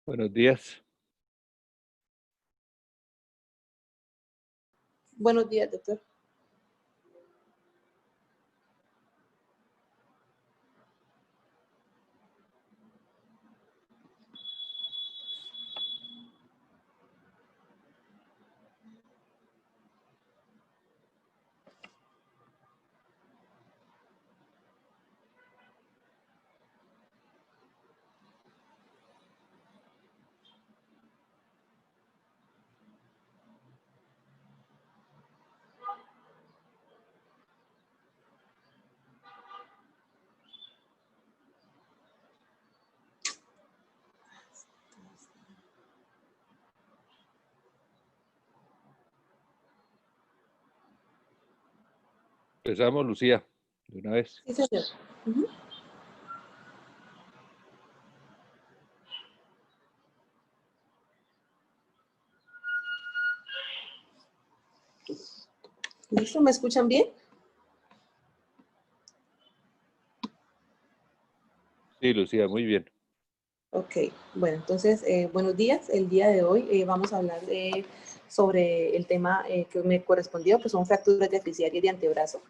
Buenos días. Buenos días, doctor. Empezamos, Lucía, de una vez. Sí, señor. Ujú. ¿Listo? ¿Me escuchan bien? Sí, Lucía, muy bien. Ok, bueno, entonces, buenos días. El día de hoy vamos a hablar sobre el tema que me correspondió, que son fracturas de fasciaria y de antebrazo.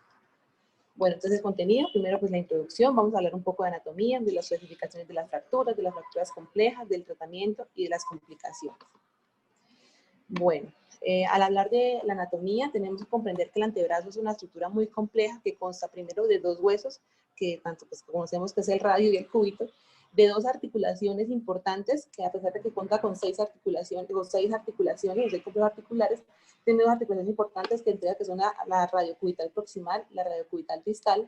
Bueno, entonces, contenido, primero pues la introducción, vamos a hablar un poco de anatomía, de las clasificaciones de las fracturas complejas, del tratamiento y de las complicaciones. Bueno, al hablar de la anatomía, tenemos que comprender que el antebrazo es una estructura muy compleja que consta primero de dos huesos, que tanto pues, conocemos que es el radio y el cúbito, de dos articulaciones importantes, que a pesar de que cuenta con seis articulaciones, o seis complejos articulares, tiene dos articulaciones importantes que son la radiocubital proximal, la radiocubital distal,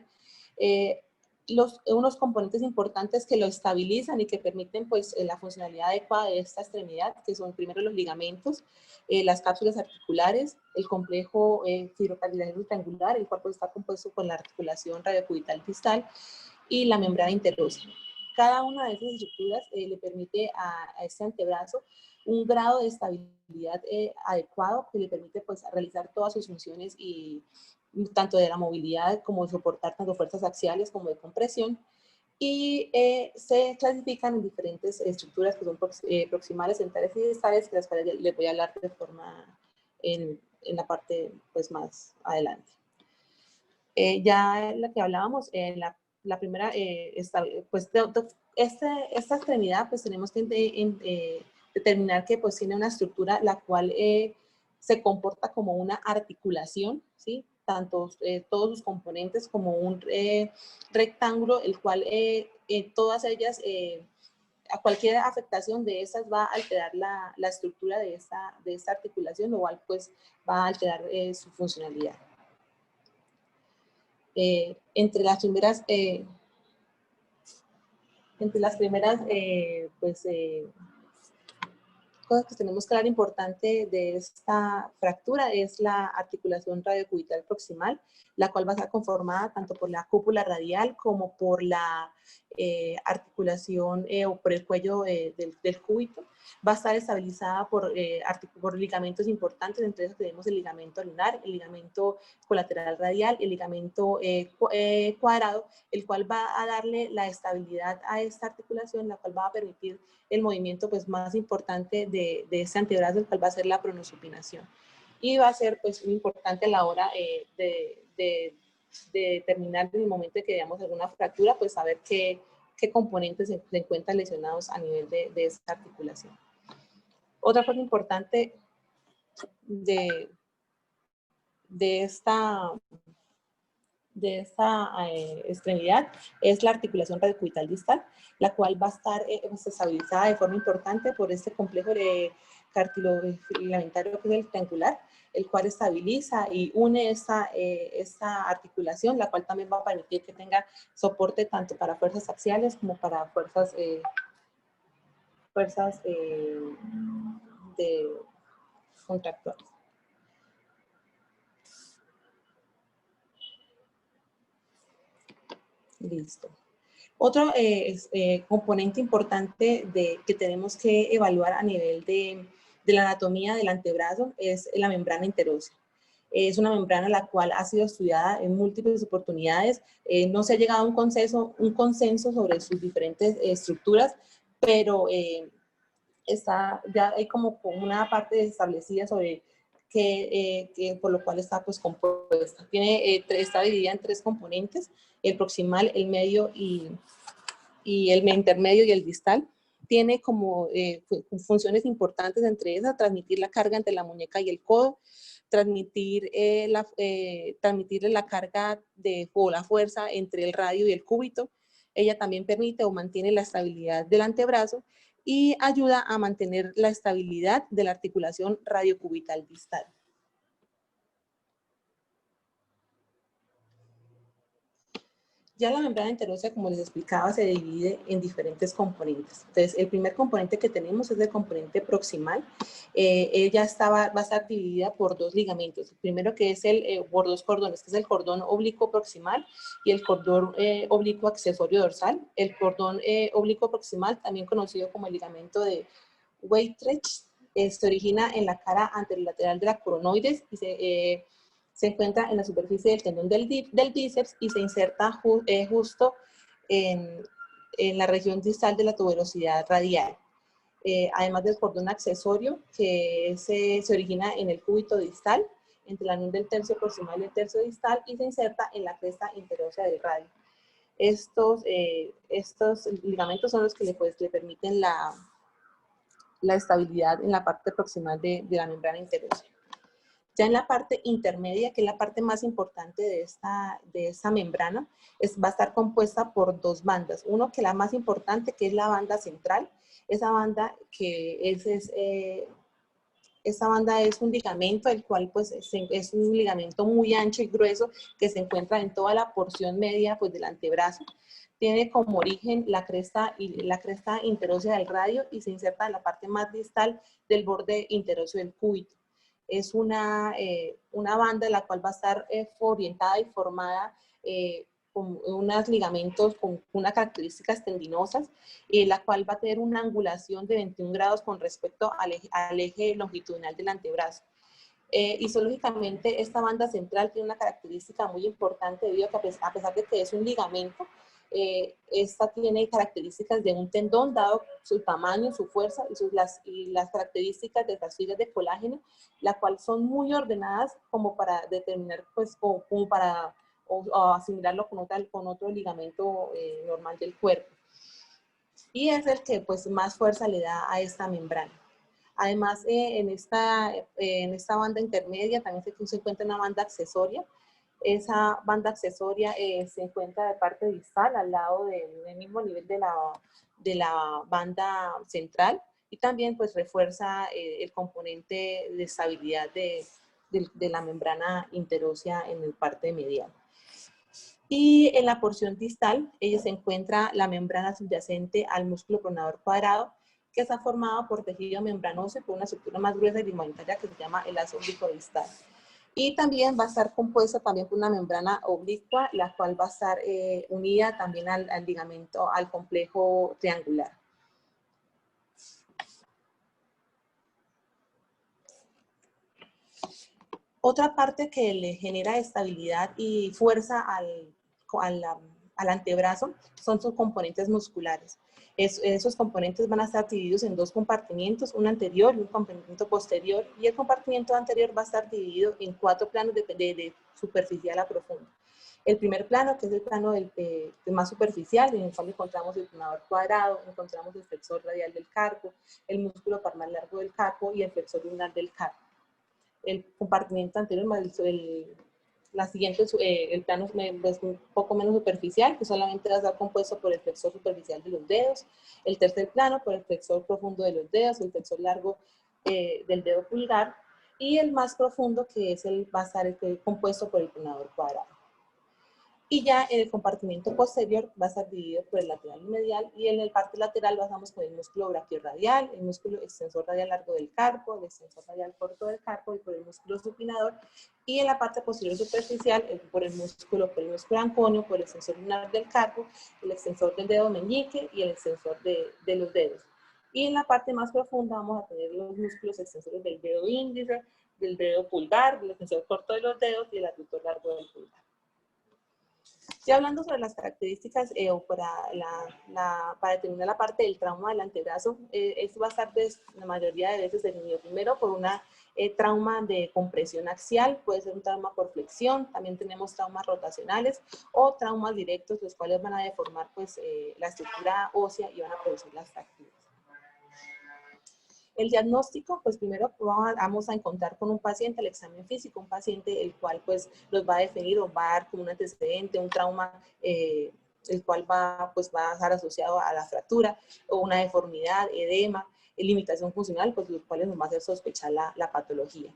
unos componentes importantes que lo estabilizan y que permiten pues la funcionalidad adecuada de esta extremidad, que son primero los ligamentos, las cápsulas articulares, el complejo fibrocartilagino triangular, el cual pues, está compuesto con la articulación radiocubital distal y la membrana interósea. Cada una de esas estructuras le permite a este antebrazo un grado de estabilidad adecuado que le permite pues, realizar todas sus funciones y tanto de la movilidad como de soportar tanto fuerzas axiales como de compresión, y se clasifican en diferentes estructuras que son proximales, centrales y distales, que las cuales les voy a hablar de forma en la parte pues más adelante. Ya la que hablábamos, la primera, pues esta extremidad pues tenemos que determinar que pues tiene una estructura la cual se comporta como una articulación, ¿sí? Tanto todos sus componentes como un rectángulo, el cual todas ellas, a cualquier afectación de esas va a alterar la estructura de esta articulación, lo cual pues va a alterar su funcionalidad. Entre las primeras cosas que tenemos que hablar importante de esta fractura es la articulación radiocubital proximal, la cual va a estar conformada tanto por la cúpula radial como por la articulación o por el cuello del cúbito. Va a estar estabilizada por ligamentos importantes, entre ellos tenemos el ligamento lunar, el ligamento colateral radial, el ligamento cuadrado, el cual va a darle la estabilidad a esta articulación, la cual va a permitir el movimiento pues, más importante de este antebrazo, el cual va a ser la pronosupinación. Y va a ser pues, muy importante a la hora de determinar en el momento de que veamos alguna fractura, pues saber qué componentes se encuentran lesionados a nivel de esta articulación. Otra cosa importante de esta extremidad es la articulación radiocubital distal, la cual va a estar estabilizada de forma importante por este complejo de cartilofilamentario que es el triangular, el cual estabiliza y une esta articulación, la cual también va a permitir que tenga soporte tanto para fuerzas axiales como para fuerzas de contractuales. Listo. Otro componente importante que tenemos que evaluar a nivel de la anatomía del antebrazo es la membrana interósea. Es una membrana la cual ha sido estudiada en múltiples oportunidades. No se ha llegado a un consenso sobre sus diferentes estructuras, pero ya hay como una parte establecida sobre por lo cual está pues compuesta. Está dividida en 3 componentes, el proximal, el medio y el intermedio y el distal. Tiene como funciones importantes, entre esas, transmitir la carga entre la muñeca y el codo, transmitirle la carga o la fuerza entre el radio y el cúbito. Ella también permite o mantiene la estabilidad del antebrazo y ayuda a mantener la estabilidad de la articulación radiocubital distal. Ya la membrana interósea, como les explicaba, se divide en diferentes componentes. Entonces, el primer componente que tenemos es el componente proximal. Ella va a estar dividida por 2 ligamentos. El primero, que es por 2 cordones, que es el cordón oblicuo proximal y el cordón oblicuo accesorio dorsal. El cordón oblicuo proximal, también conocido como el ligamento de Weitreich, se origina en la cara anterolateral de la coronoides y se encuentra en la superficie del tendón del bíceps y se inserta justo en la región distal de la tuberosidad radial. Además del cordón accesorio, que se origina en el cúbito distal, entre la unión del tercio proximal y el tercio distal, y se inserta en la cresta interósea del radio. Estos ligamentos son los que le permiten la estabilidad en la parte proximal de la membrana interósea. Ya en la parte intermedia, que es la parte más importante de esta membrana, va a estar compuesta por 2 bandas. Uno, que es la más importante, que es la banda central. Esa banda es un ligamento, el cual pues es un ligamento muy ancho y grueso que se encuentra en toda la porción media pues, del antebrazo. Tiene como origen la cresta interósea del radio y se inserta en la parte más distal del borde interóseo del cúbito. Es una banda en la cual va a estar orientada y formada con unos ligamentos con unas características tendinosas, la cual va a tener una angulación de 21 grados con respecto al eje longitudinal del antebrazo. Histológicamente, esta banda central tiene una característica muy importante debido a que a pesar de que es un ligamento, esta tiene características de un tendón, dado su tamaño, su fuerza y las características de las fibras de colágeno, las cuales son muy ordenadas como para determinar, pues, como para o asimilarlo con otro ligamento normal del cuerpo. Y es el que pues, más fuerza le da a esta membrana. Además, en esta banda intermedia también se encuentra una banda accesoria. Esa banda accesoria se encuentra de parte distal, al lado del mismo nivel de la banda central, y también pues refuerza el componente de estabilidad de la membrana interósea en el parte medial. Y en la porción distal, se encuentra la membrana subyacente al músculo pronador cuadrado, que está formado por tejido membranoso y por una estructura más gruesa y ligamentaria que se llama el lazo oblicuo distal. Y también va a estar compuesta también por una membrana oblicua, la cual va a estar unida también al ligamento, al complejo triangular. Otra parte que le genera estabilidad y fuerza al antebrazo son sus componentes musculares. Esos componentes van a estar divididos en 2 compartimientos, un anterior y un compartimiento posterior, y el compartimiento anterior va a estar dividido en 4 planos de superficial a profundo. El primer plano, que es el plano más superficial, en el cual encontramos el pronador cuadrado, encontramos el flexor radial del carpo, el músculo palmar largo del carpo y el flexor lunar del carpo. El compartimiento anterior, el plano es un poco menos superficial, que solamente va a estar compuesto por el flexor superficial de los dedos. El tercer plano por el flexor profundo de los dedos, el flexor largo del dedo pulgar, y el más profundo, que va a estar compuesto por el pronador cuadrado. Y ya el compartimiento posterior va a estar dividido por el lateral y medial, y en el parte lateral basamos con el músculo braquiorradial, el músculo extensor radial largo del carpo, el extensor radial corto del carpo y por el músculo supinador, y en la parte posterior superficial por el músculo anconio, por el extensor lunar del carpo, el extensor del dedo meñique y el extensor de los dedos. Y en la parte más profunda vamos a tener los músculos extensores del dedo índice, del dedo pulgar, del extensor corto de los dedos y el aductor largo del pulgar. Ya hablando sobre las características o para determinar la parte del trauma del antebrazo, esto va a estar la mayoría de veces definido primero por una trauma de compresión axial, puede ser un trauma por flexión, también tenemos traumas rotacionales o traumas directos, los cuales van a deformar pues, la estructura ósea y van a producir las fracturas. El diagnóstico, pues primero vamos a encontrar con un paciente el examen físico, un paciente el cual pues los va a definir o va a dar como un antecedente, un trauma, el cual pues, va a estar asociado a la fractura o una deformidad, edema, limitación funcional, pues los cuales nos va a hacer sospechar la patología.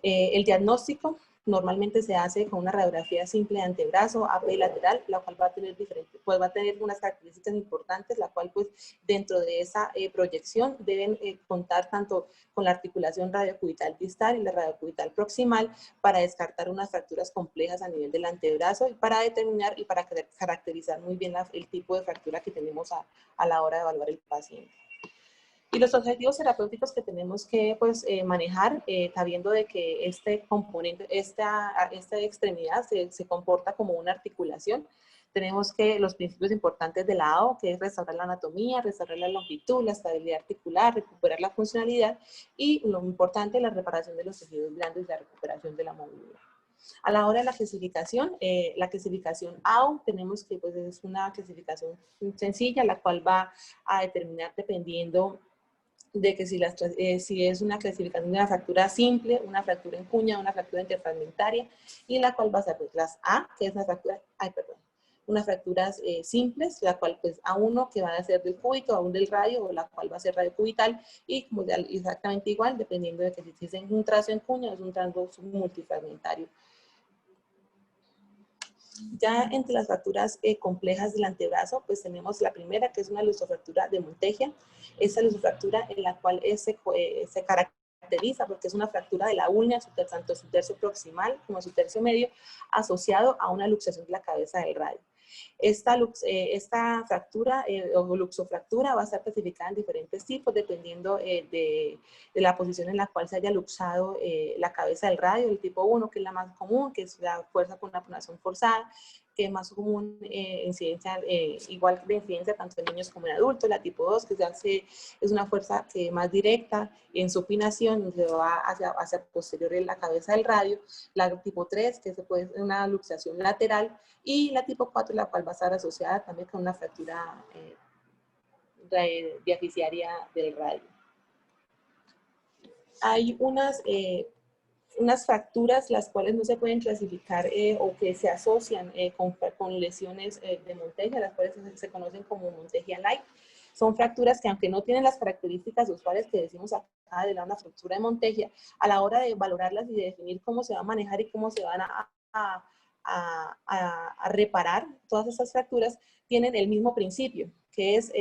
El diagnóstico normalmente se hace con una radiografía simple de antebrazo, AP lateral, la cual va a tener pues va a tener unas características importantes, la cual pues dentro de esa proyección deben contar tanto con la articulación radiocubital distal y la radiocubital proximal para descartar unas fracturas complejas a nivel del antebrazo y para determinar y para caracterizar muy bien el tipo de fractura que tenemos a la hora de evaluar el paciente. Y los objetivos terapéuticos que tenemos que pues, manejar, sabiendo de que este componente, esta extremidad se comporta como una articulación, tenemos que los principios importantes de la AO, que es restaurar la anatomía, restaurar la longitud, la estabilidad articular, recuperar la funcionalidad y lo importante, la reparación de los tejidos blandos y la recuperación de la movilidad. A la hora de la clasificación AO, tenemos que pues, es una clasificación sencilla, la cual va a determinar dependiendo de que si es una clasificación de una fractura simple, una fractura en cuña, una fractura interfragmentaria, y la cual va a ser pues, las A, que es una fractura, unas fracturas simples, la cual pues A1 que va a ser del cúbito, A1 del radio, o la cual va a ser radiocubital, y como exactamente igual, dependiendo de que si es un trazo en cuña o es un trazo multifragmentario. Ya entre las fracturas complejas del antebrazo, pues tenemos la primera, que es una lusofractura de Monteggia. Esta lusofractura en la cual se caracteriza porque es una fractura de la ulna, tanto su tercio proximal como su tercio medio, asociado a una luxación de la cabeza del radio. Esta fractura o luxofractura va a estar clasificada en diferentes tipos dependiendo de la posición en la cual se haya luxado la cabeza del radio, el tipo 1, que es la más común, que es la fuerza con una pronación forzada, que es más común incidencia, igual de incidencia tanto en niños como en adultos. La tipo 2, que es una fuerza más directa en supinación, se va hacia posterior en la cabeza del radio. La tipo 3, que puede ser una luxación lateral, y la tipo 4, la cual va a estar asociada también con una fractura diaficiaria del radio. Hay unas fracturas las cuales no se pueden clasificar o que se asocian con lesiones de Monteggia, las cuales se conocen como Monteggia Light. Son fracturas que aunque no tienen las características usuales que decimos acá de una fractura de Monteggia, a la hora de valorarlas y de definir cómo se va a manejar y cómo se van a reparar todas estas fracturas, tienen el mismo principio, que es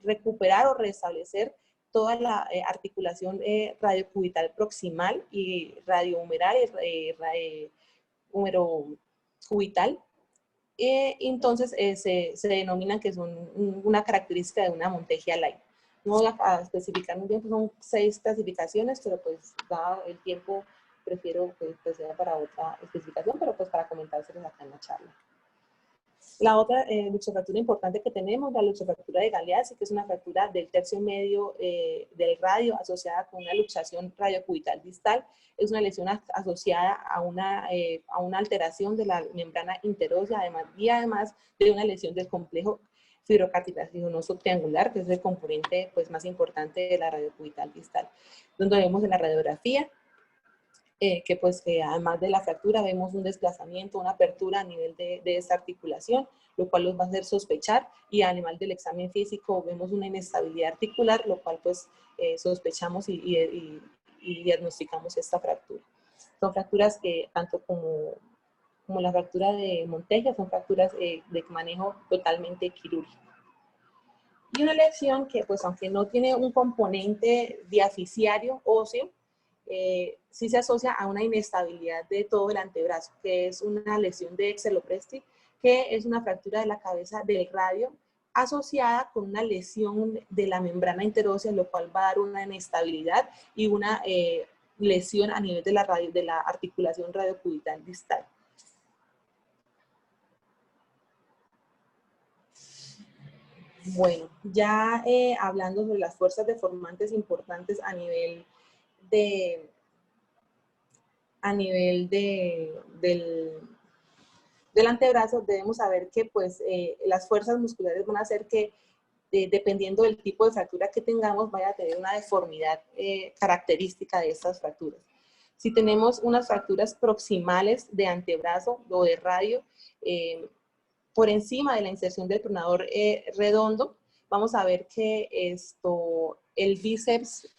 recuperar o restablecer toda la articulación radiocubital proximal y radiohumeral y humerocubital. Entonces se denominan que son una característica de una Monteggia Light. No voy a especificar muy bien, pues son 6 clasificaciones, pero pues dado el tiempo prefiero que sea para otra especificación, pero pues para comentárselos acá en la charla. La otra luxofractura importante que tenemos, la luxofractura de Galeazzi, que es una fractura del tercio medio del radio asociada con una luxación radiocubital distal. Es una lesión asociada a una alteración de la membrana interósea, además de una lesión del complejo fibrocartilaginoso triangular, que es el componente pues, más importante de la radiocubital distal. Donde vemos en la radiografía que además de la fractura vemos un desplazamiento, una apertura a nivel de esta articulación, lo cual nos va a hacer sospechar, y además del examen físico vemos una inestabilidad articular, lo cual pues sospechamos y diagnosticamos esta fractura. Son fracturas que tanto como la fractura de Monteggia son fracturas de manejo totalmente quirúrgico. Y una lesión que pues aunque no tiene un componente diaficiario óseo, sí se asocia a una inestabilidad de todo el antebrazo, que es una lesión de Exelopresti, que es una fractura de la cabeza del radio asociada con una lesión de la membrana interósea, lo cual va a dar una inestabilidad y una lesión a nivel de la articulación radiocubital distal. Bueno, ya hablando sobre las fuerzas deformantes importantes a nivel del antebrazo, debemos saber que pues las fuerzas musculares van a hacer que dependiendo del tipo de fractura que tengamos, vaya a tener una deformidad característica de estas fracturas. Si tenemos unas fracturas proximales de antebrazo o de radio, por encima de la inserción del pronador redondo, vamos a ver que el bíceps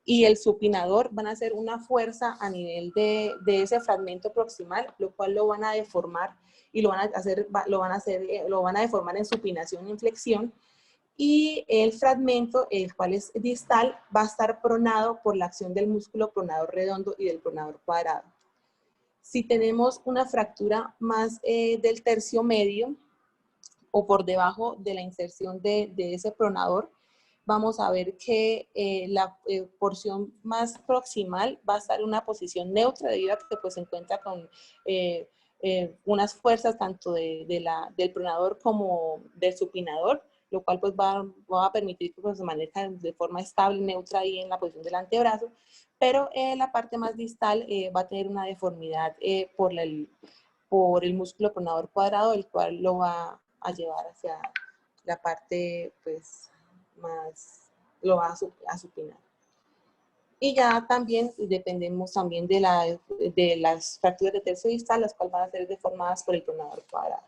y el supinador van a hacer una fuerza a nivel de ese fragmento proximal, lo cual lo van a deformar y lo van a deformar en supinación y en flexión. Y el fragmento, el cual es distal, va a estar pronado por la acción del músculo pronador redondo y del pronador cuadrado. Si tenemos una fractura más del tercio medio o por debajo de la inserción de ese pronador, vamos a ver que la porción más proximal va a estar en una posición neutra debido a que pues, se encuentra con unas fuerzas tanto del pronador como del supinador, lo cual pues va a permitir que pues, se maneje de forma estable, neutra ahí en la posición del antebrazo, pero la parte más distal va a tener una deformidad por el músculo pronador cuadrado, el cual lo va a llevar hacia la parte pues más, lo va a supinar. Y ya también dependemos también de las fracturas de tercio distal, las cuales van a ser deformadas por el pronador cuadrado.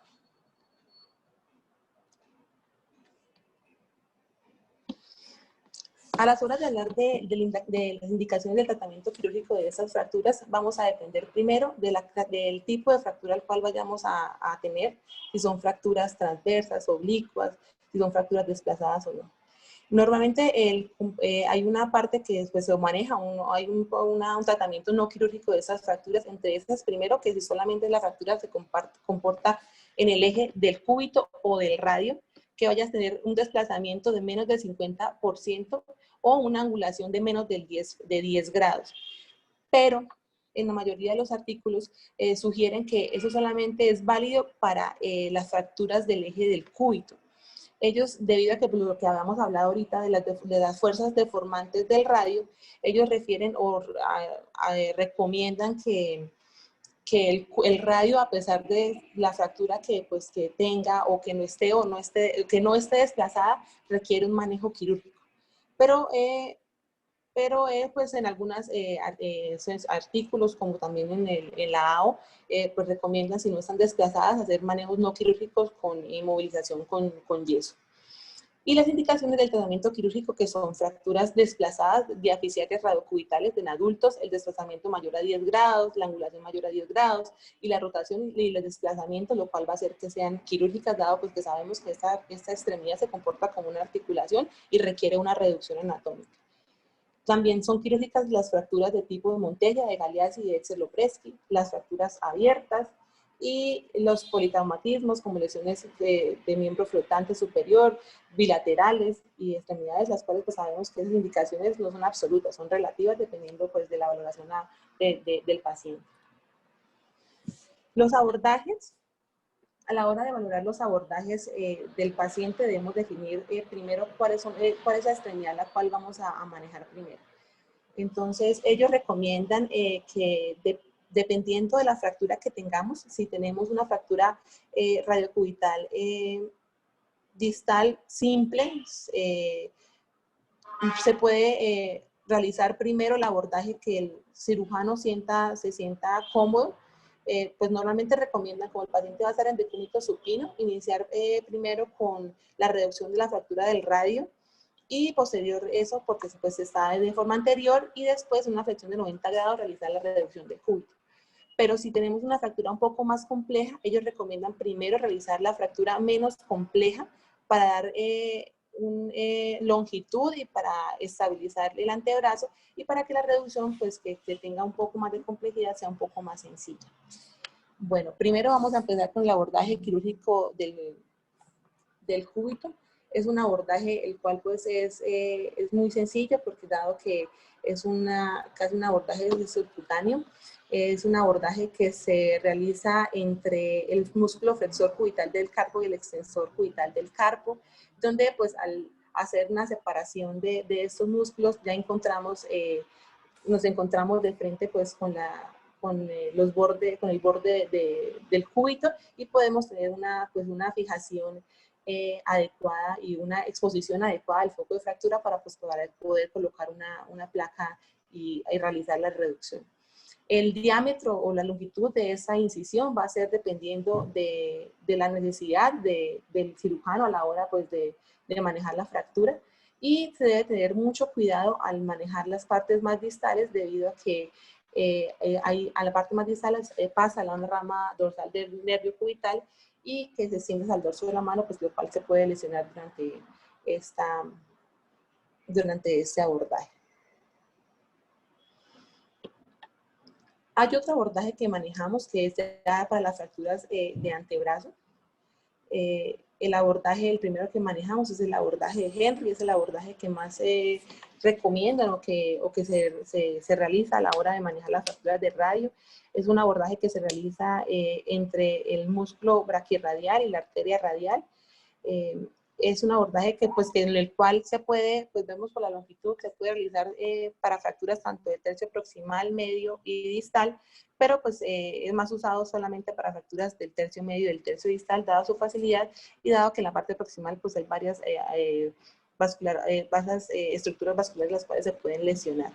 A las horas de hablar de las indicaciones del tratamiento quirúrgico de esas fracturas, vamos a depender primero del tipo de fractura al cual vayamos a tener, si son fracturas transversas, oblicuas, si son fracturas desplazadas o no. Normalmente hay una parte que después se maneja, hay un tratamiento no quirúrgico de esas fracturas, entre esas primero que si solamente la fractura se comporta en el eje del cúbito o del radio, que vayas a tener un desplazamiento de menos del 50% o una angulación de menos de 10 grados. Pero en la mayoría de los artículos sugieren que eso solamente es válido para las fracturas del eje del cúbito. Ellos, debido a que lo que habíamos hablado ahorita de las fuerzas deformantes del radio, ellos refieren o recomiendan que el radio, a pesar de la fractura que tenga o que no esté desplazada, requiere un manejo quirúrgico. Pero pues en algunos artículos, como también en la AO, pues recomiendan, si no están desplazadas, hacer manejos no quirúrgicos con inmovilización con yeso. Y las indicaciones del tratamiento quirúrgico, que son fracturas desplazadas diafisiares radiocubitales en adultos, el desplazamiento mayor a 10 grados, la angulación mayor a 10 grados y la rotación y los desplazamientos, lo cual va a hacer que sean quirúrgicas, dado pues que sabemos que esta extremidad se comporta como una articulación y requiere una reducción anatómica. También son quirúrgicas las fracturas de tipo de Montella, de Galeazzi y de Exel-Lopresti, las fracturas abiertas y los politraumatismos como lesiones de miembro flotante superior, bilaterales y extremidades, las cuales pues sabemos que esas indicaciones no son absolutas, son relativas dependiendo pues de la valoración del paciente. Los abordajes. A la hora de valorar los abordajes del paciente debemos definir primero cuál es la extremidad la cual vamos a manejar primero. Entonces, ellos recomiendan que dependiendo de la fractura que tengamos, si tenemos una fractura radiocubital distal simple, se puede realizar primero el abordaje que el cirujano se sienta cómodo. Pues normalmente recomiendan, como el paciente va a estar en decúbito supino, iniciar primero con la reducción de la fractura del radio y posterior eso, porque pues está de forma anterior, y después en una flexión de 90 grados realizar la reducción del cúbito. Pero si tenemos una fractura un poco más compleja, ellos recomiendan primero realizar la fractura menos compleja para dar longitud y para estabilizar el antebrazo y para que la reducción, pues que tenga un poco más de complejidad, sea un poco más sencilla. Bueno, primero vamos a empezar con el abordaje quirúrgico del cúbito. Es un abordaje el cual pues es muy sencillo porque dado que es casi un abordaje subcutáneo, es un abordaje que se realiza entre el músculo flexor cubital del carpo y el extensor cubital del carpo, donde pues al hacer una separación de estos músculos ya nos encontramos de frente pues con el borde del cúbito y podemos tener una fijación adecuada y una exposición adecuada al foco de fractura para pues, poder colocar una placa y realizar la reducción. El diámetro o la longitud de esa incisión va a ser dependiendo de la necesidad del cirujano a la hora pues, de manejar la fractura, y se debe tener mucho cuidado al manejar las partes más distales debido a que a la parte más distal pasa la rama dorsal del nervio cubital y que se extiende al dorso de la mano, pues lo cual se puede lesionar durante este abordaje. Hay otro abordaje que manejamos que es para las fracturas de antebrazo. El abordaje, el primero que manejamos es el abordaje de Henry, es el abordaje que más se recomiendan o que se realiza a la hora de manejar las fracturas de radio. Es un abordaje que se realiza entre el músculo braquirradial y la arteria radial. Es un abordaje en el cual se puede, pues vemos por la longitud, se puede realizar para fracturas tanto de tercio proximal, medio y distal, pero pues es más usado solamente para fracturas del tercio medio y del tercio distal, dado su facilidad y dado que en la parte proximal pues hay varias estructuras vasculares las cuales se pueden lesionar.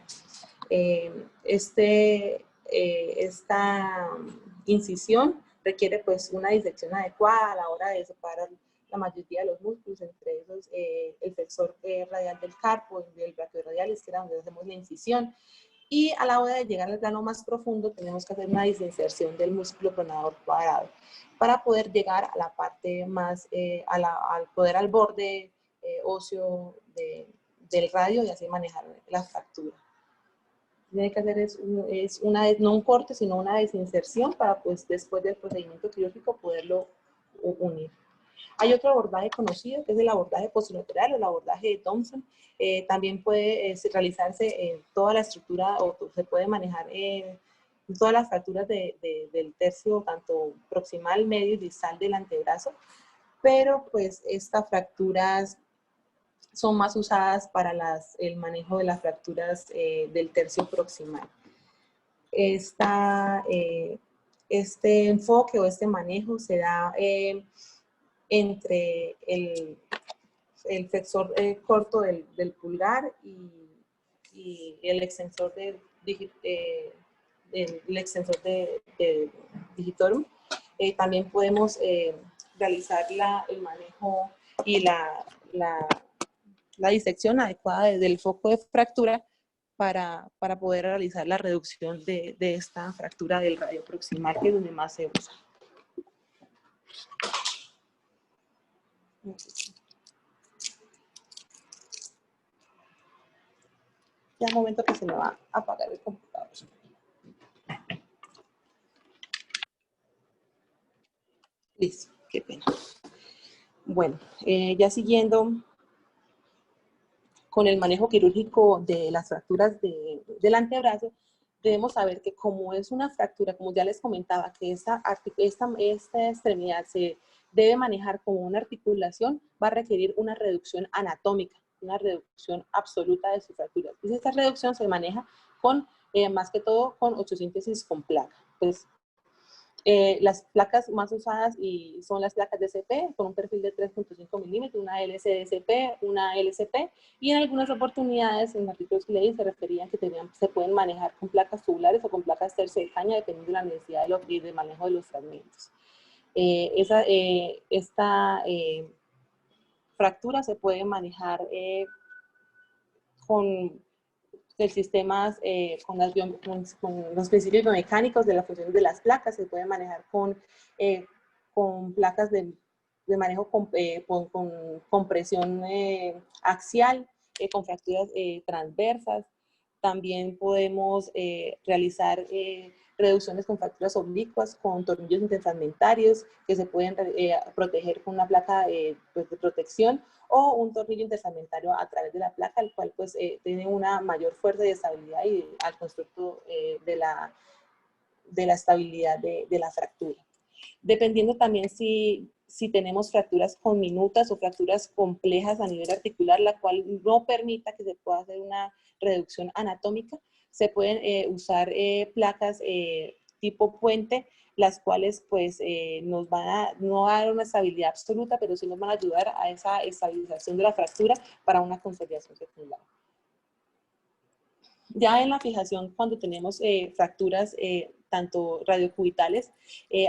Esta incisión requiere pues una disección adecuada a la hora de separar la mayoría de los músculos, entre esos el flexor radial del carpo y el braquiorradial, que era donde hacemos la incisión. Y a la hora de llegar al plano más profundo, tenemos que hacer una desinserción del músculo pronador cuadrado para poder llegar a la parte más, al borde óseo del radio y así manejar la fractura. Tiene que hacer no un corte, sino una desinserción para pues después del procedimiento quirúrgico poderlo unir. Hay otro abordaje conocido que es el abordaje posterolateral o el abordaje de Thompson. También puede realizarse en toda la estructura o se puede manejar en todas las fracturas del tercio, tanto proximal, medio y distal del antebrazo, pero pues estas fracturas son más usadas para el manejo de las fracturas del tercio proximal. Este enfoque o este manejo se da entre el flexor corto del pulgar y el extensor del digitorum. También podemos realizar el manejo y la disección adecuada del foco de fractura para poder realizar la reducción de esta fractura del radio proximal, que es donde más se usa. Ya un momento que se me va a apagar el computador. Listo, qué pena. Bueno, ya siguiendo con el manejo quirúrgico de las fracturas del antebrazo, debemos saber que como es una fractura, como ya les comentaba, que esta extremidad se debe manejar como una articulación, va a requerir una reducción anatómica, una reducción absoluta de su fractura. Y esta reducción se maneja con, más que todo, con osteosíntesis con placa. Pues, las placas más usadas son las placas DCP con un perfil de 3.5 milímetros, una LCDCP, una LCP, y en algunas oportunidades en artículos que leí se referían que se pueden manejar con placas tubulares o con placas tercio de caña dependiendo de la necesidad de manejo de los fragmentos. Esta fractura se puede manejar con el sistema, con los principios biomecánicos de las funciones de las placas, se puede manejar con placas de manejo con compresión axial, con fracturas transversas, También podemos realizar reducciones con fracturas oblicuas, con tornillos interfragmentarios que se pueden proteger con una placa pues de protección, o un tornillo interfragmentario a través de la placa, el cual pues tiene una mayor fuerza y estabilidad y al constructo de la estabilidad de la fractura. Dependiendo también si tenemos fracturas conminutas o fracturas complejas a nivel articular, la cual no permita que se pueda hacer una reducción anatómica, se pueden usar placas tipo puente, las cuales pues nos van a no dar una estabilidad absoluta, pero sí nos van a ayudar a esa estabilización de la fractura para una consolidación secundaria. Ya en la fijación, cuando tenemos fracturas tanto radiocubitales,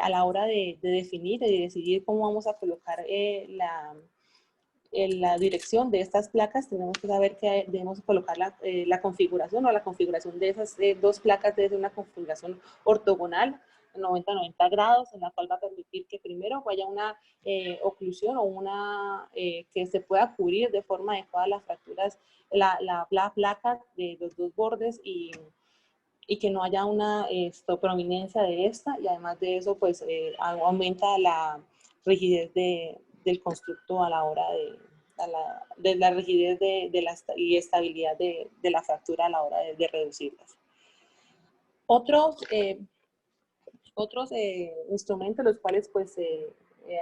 a la hora de definir, de decidir cómo vamos a colocar la dirección de estas placas, tenemos que saber que debemos colocar la configuración, o la configuración de esas dos placas debe ser una configuración ortogonal, 90-90 grados, en la cual va a permitir que primero vaya una oclusión o que se pueda cubrir de forma adecuada las fracturas, la placa de los dos bordes y que no haya una prominencia de esta, y además de eso pues aumenta la rigidez del constructo a la hora de la rigidez y estabilidad de la fractura a la hora de reducirlas. Otros instrumentos los cuales pues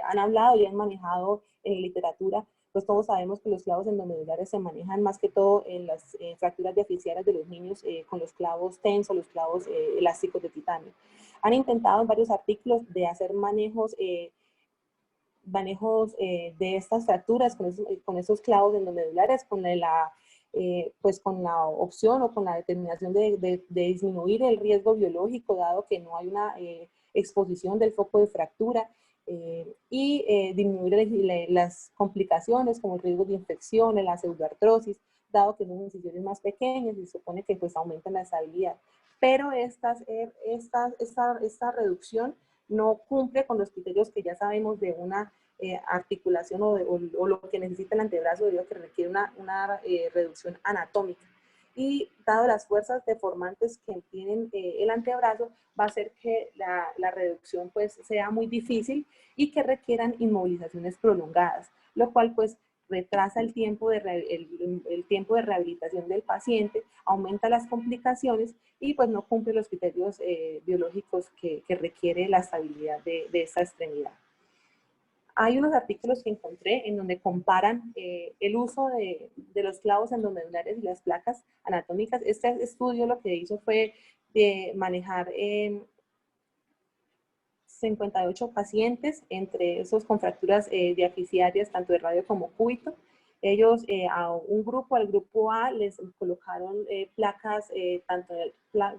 han hablado y han manejado en literatura, pues todos sabemos que los clavos endomedulares se manejan más que todo en las fracturas diafisiares de los niños con los clavos tensos, los clavos elásticos de titanio. Han intentado en varios artículos de hacer manejos de estas fracturas con esos clavos endomedulares, pues con la opción o con la determinación de disminuir el riesgo biológico, dado que no hay una exposición del foco de fractura, y disminuir las complicaciones como el riesgo de infecciones, la pseudoartrosis, dado que son incisiones más pequeñas y se supone que pues aumentan la estabilidad. Pero esta reducción no cumple con los criterios que ya sabemos de una articulación o lo que necesita el antebrazo, debido a que requiere una reducción anatómica. Y dado las fuerzas deformantes que tienen el antebrazo, va a hacer que la reducción pues sea muy difícil y que requieran inmovilizaciones prolongadas, lo cual pues retrasa el tiempo el tiempo de rehabilitación del paciente, aumenta las complicaciones y pues no cumple los criterios biológicos que requiere la estabilidad de esta extremidad. Hay unos artículos que encontré en donde comparan el uso de los clavos endomedulares y las placas anatómicas. Este estudio lo que hizo fue manejar 58 pacientes, entre esos con fracturas diafisiarias, tanto de radio como cúbito. Ellos, al grupo A, les colocaron placas,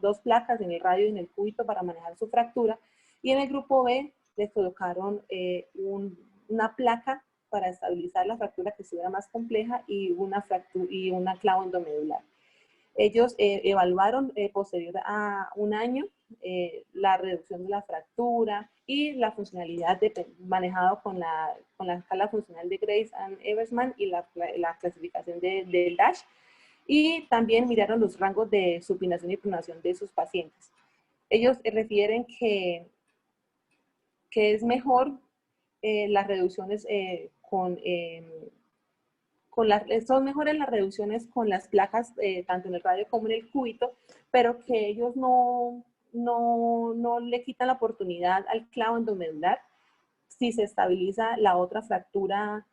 dos placas en el radio y en el cúbito para manejar su fractura, y en el grupo B les colocaron una placa para estabilizar la fractura que estuviera más compleja y una clavo endomedular. Ellos evaluaron posterior a un año la reducción de la fractura y la funcionalidad manejado con la escala funcional de Grace and Eversman y la clasificación del DASH, y también miraron los rangos de supinación y pronación de sus pacientes. Ellos refieren que es mejor las reducciones son mejores las reducciones con las placas, tanto en el radio como en el cúbito, pero que ellos no le quitan la oportunidad al clavo endomedular si se estabiliza la otra fractura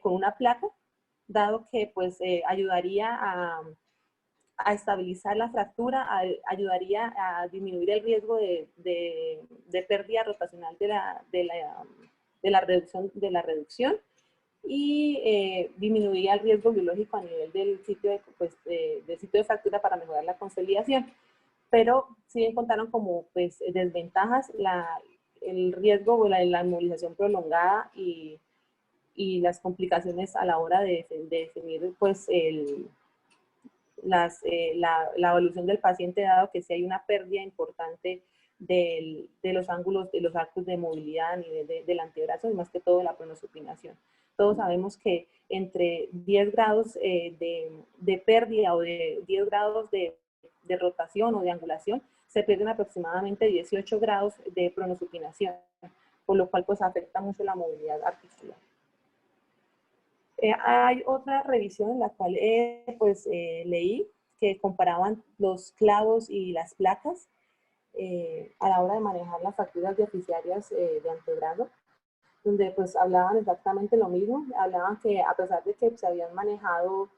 con una placa, dado que pues ayudaría a estabilizar la fractura, ayudaría a disminuir el riesgo de pérdida rotacional de la reducción y disminuiría el riesgo biológico a nivel del sitio de fractura para mejorar la consolidación. Pero sí encontraron como pues, desventajas el riesgo o la inmovilización prolongada y las complicaciones a la hora de definir pues, la evolución del paciente, dado que sí hay una pérdida importante de los ángulos, de los arcos de movilidad a nivel del antebrazo y más que todo la pronosupinación. Todos sabemos que entre 10 grados de pérdida o de 10 grados de de rotación o de angulación, se pierden aproximadamente 18 grados de pronosupinación, por lo cual pues afecta mucho la movilidad articular. Hay otra revisión en la cual leí que comparaban los clavos y las placas a la hora de manejar las fracturas diaficiarias de antebrazo, donde pues hablaban exactamente lo mismo. Hablaban que a pesar de que se habían manejado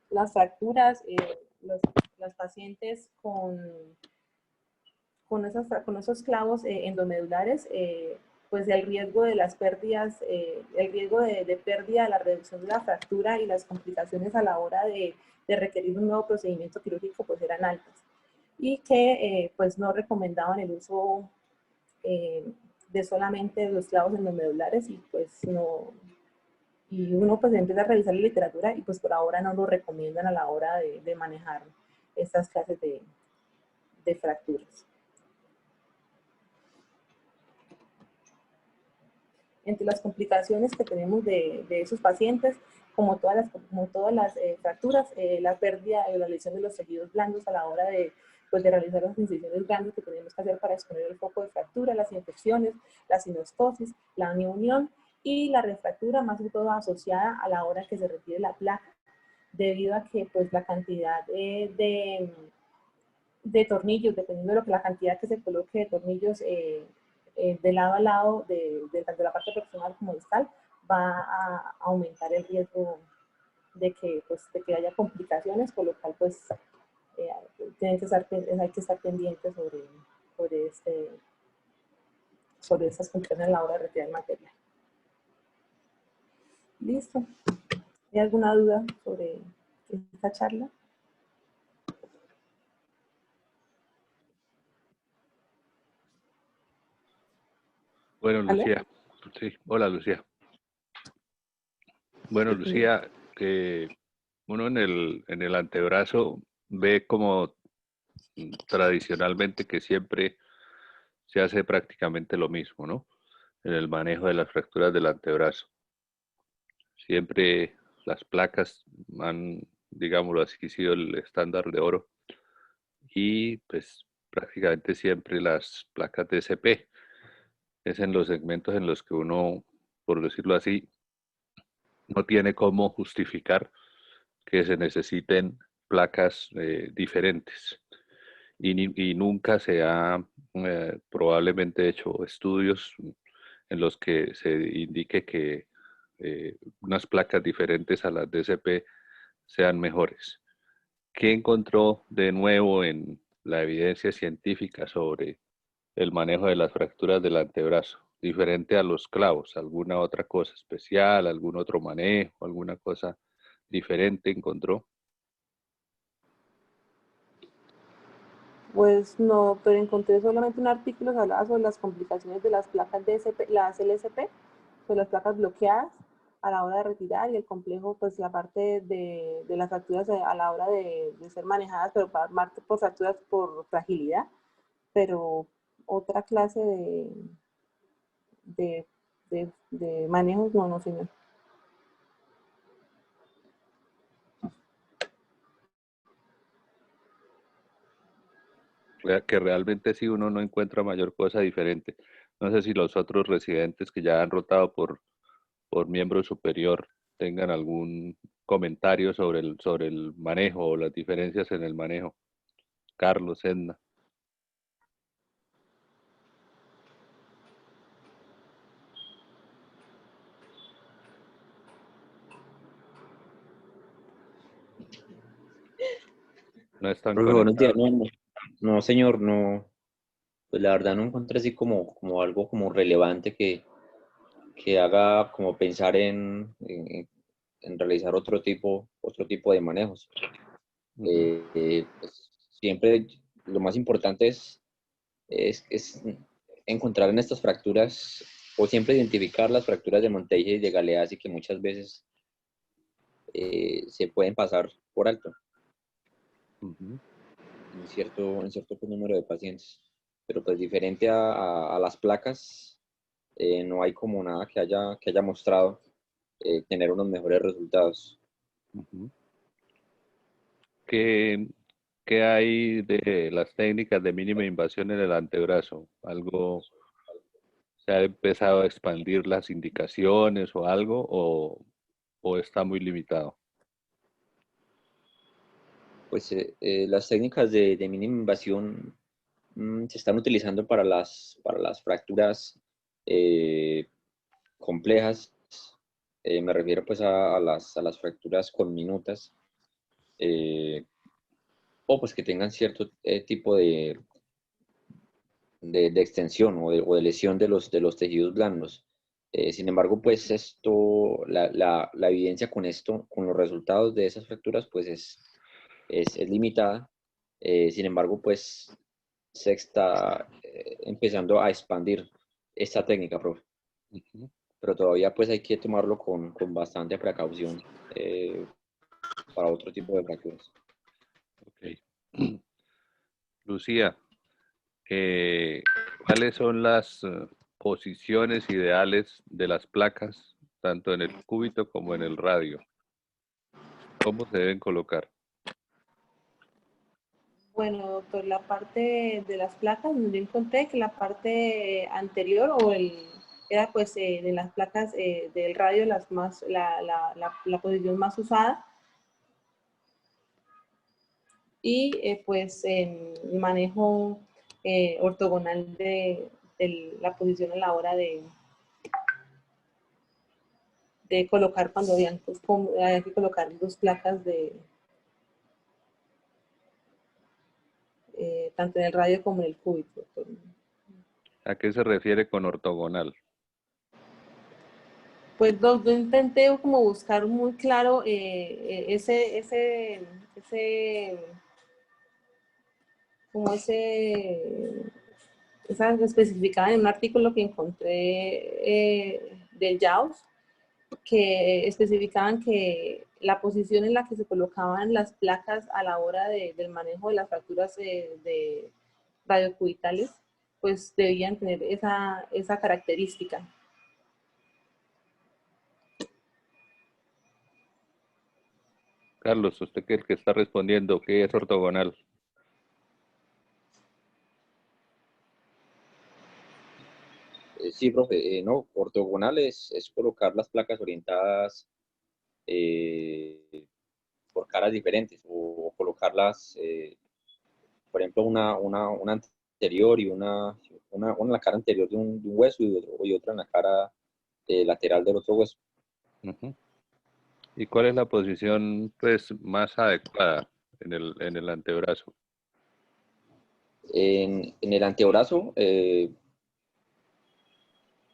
las fracturas, los pacientes con esos clavos endomedulares, pues el riesgo de las pérdidas, el riesgo de pérdida, la reducción de la fractura y las complicaciones a la hora de requerir un nuevo procedimiento quirúrgico pues eran altas. Y que pues no recomendaban el uso de solamente los clavos endomedulares, y pues no, y uno pues empieza a revisar la literatura y pues por ahora no lo recomiendan a la hora de manejar estas clases de fracturas. Entre las complicaciones que tenemos de esos pacientes, como todas las fracturas, la pérdida o la lesión de los tejidos blandos a la hora de realizar las incisiones grandes que tenemos que hacer para exponer el foco de fractura, las infecciones, la sinostosis, la neunión y la refractura, más que todo asociada a la hora que se retire la placa, debido a que pues la cantidad de tornillos, dependiendo de la cantidad que se coloque de tornillos de lado a lado, tanto de la parte proximal como distal, va a aumentar el riesgo de que haya complicaciones, por lo cual pues hay que estar pendientes sobre estas complicaciones a la hora de retirar el material. Listo. ¿Hay alguna duda sobre esta charla? Bueno, Lucía. Sí, hola, Lucía. Bueno, Lucía, uno en el antebrazo ve como tradicionalmente que siempre se hace prácticamente lo mismo, ¿no? En el manejo de las fracturas del antebrazo. Siempre las placas han, digámoslo así, sido el estándar de oro, y pues prácticamente siempre las placas de SP. Es en los segmentos en los que uno, por decirlo así, no tiene cómo justificar que se necesiten placas diferentes. Y nunca se ha probablemente hecho estudios en los que se indique que unas placas diferentes a las DCP sean mejores. ¿Qué encontró de nuevo en la evidencia científica sobre el manejo de las fracturas del antebrazo, diferente a los clavos? ¿Alguna otra cosa especial, algún otro manejo, alguna cosa diferente encontró? Pues no, pero encontré solamente un artículo que hablaba sobre las complicaciones de las placas DSP, las LSP, sobre las placas bloqueadas a la hora de retirar, y el complejo, pues la parte de las fracturas a la hora de ser manejadas, pero más por fracturas por fragilidad, pero otra clase de manejos no, señor. Que realmente sí uno no encuentra mayor cosa diferente. No sé si los otros residentes que ya han rotado por miembro superior tengan algún comentario sobre el manejo o las diferencias en el manejo. Carlos, Edna. No están Buenos días, conectados. no, señor, no, pues la verdad no encontré así como algo como relevante que haga como pensar en realizar otro tipo de manejos. Pues, siempre lo más importante es encontrar en estas fracturas, o siempre identificar las fracturas de Monteggia y de Galeazzi, que muchas veces se pueden pasar por alto en cierto número de pacientes. Pero pues diferente a las placas, no hay como nada que haya mostrado tener unos mejores resultados. ¿qué, qué hay de las técnicas de mínima invasión en el antebrazo? ¿Algo se ha empezado a expandir las indicaciones o algo o está muy limitado? Pues las técnicas de mínima invasión se están utilizando para las fracturas eh, complejas. Me refiero pues a las fracturas conminutas o pues que tengan cierto tipo de extensión o de lesión de los tejidos blandos. Sin embargo, pues esto, la evidencia con esto, con los resultados de esas fracturas, pues es limitada. Sin embargo, pues se está empezando a expandir esta técnica, profe. Ujú. Pero todavía pues hay que tomarlo con bastante precaución para otro tipo de fracturas. Ok. Lucía, eh, ¿cuáles son las posiciones ideales de las placas, tanto en el cúbito como en el radio? ¿Cómo se deben colocar? Bueno, doctor, la parte de las placas, yo encontré que la parte anterior o era pues de las placas del radio la posición más usada y pues en el manejo ortogonal de la posición a la hora de colocar cuando había que colocar dos placas tanto en el radio como en el cúbito. ¿A qué se refiere con ortogonal? Pues yo intenté como buscar muy claro como esa especificada en un artículo que encontré del JAWS, que especificaban que la posición en la que se colocaban las placas a la hora del manejo de las fracturas de radiocubitales, pues debían tener esa característica. Carlos, usted que es el que está respondiendo, ¿qué es ortogonal? Sí, profe, no, ortogonal es colocar las placas orientadas por caras diferentes o colocarlas, por ejemplo, una anterior y una en la cara anterior de un hueso y otra en la cara lateral del otro hueso. Ujú. ¿Y cuál es la posición pues más adecuada en el antebrazo? En el antebrazo,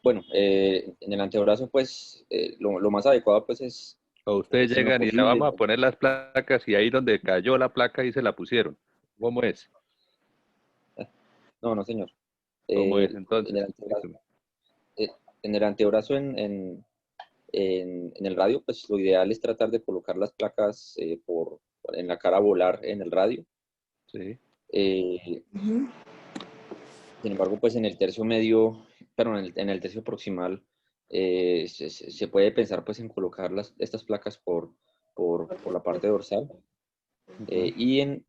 bueno, en el antebrazo, pues lo más adecuado pues O ustedes es en lo llegan y ya posible. vamos a poner las placas y ahí donde cayó la placa y se la pusieron. ¿Cómo es? No, no, señor. ¿Cómo es En el entonces? antebrazo, Explíqueme. en el antebrazo en el radio, pues lo ideal es tratar de colocar las placas en la cara volar en el radio. Sí. Eh, Ujú. Sin embargo, pues en el tercio medio, pero en el tercio proximal, se puede pensar pues en colocar estas placas por la parte dorsal Ujú. y en